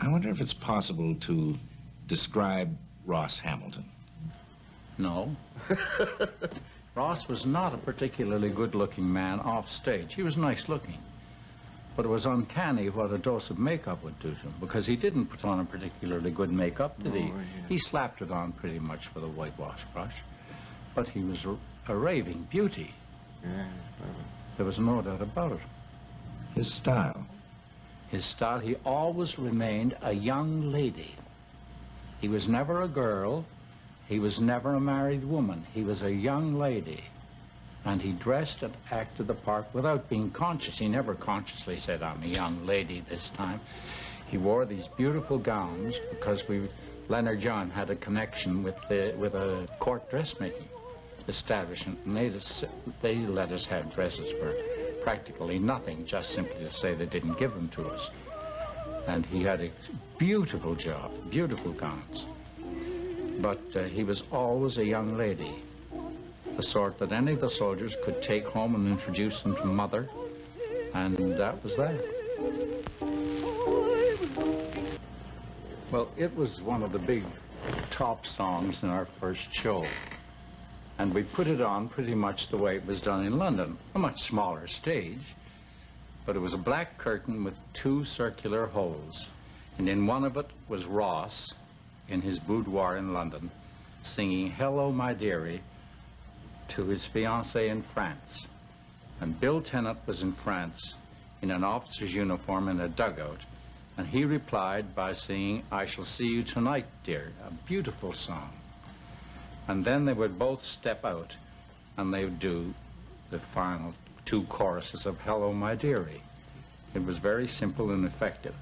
I wonder if it's possible to describe Ross Hamilton. No. Ross was not a particularly good-looking man off stage. He was nice-looking. But it was uncanny what a dose of makeup would do to him, because he didn't put on a particularly good makeup, did he? Yeah. He slapped it on pretty much with a whitewash brush. But he was a raving beauty. Yeah. There was no doubt about it. His style. His style, he always remained a young lady. He was never a girl. He was never a married woman. He was a young lady. And he dressed and acted the part without being conscious. He never consciously said, I'm a young lady this time. He wore these beautiful gowns because Leonard John had a connection with a court dressmaking establishment. And they let us have dresses for practically nothing, just simply to say they didn't give them to us. And he had a beautiful job, beautiful gowns. But he was always a young lady, the sort that any of the soldiers could take home and introduce them to Mother, and that was that. Well, it was one of the big top songs in our first show, and we put it on pretty much the way it was done in London, a much smaller stage, but it was a black curtain with two circular holes, and in one of it was Ross in his boudoir in London singing Hello, My Dearie to his fiancée in France. And Bill Tennant was in France in an officer's uniform in a dugout, and he replied by singing I Shall See You Tonight, Dear, a beautiful song. And then they would both step out and they would do the final two choruses of Hello, My Dearie. It was very simple and effective.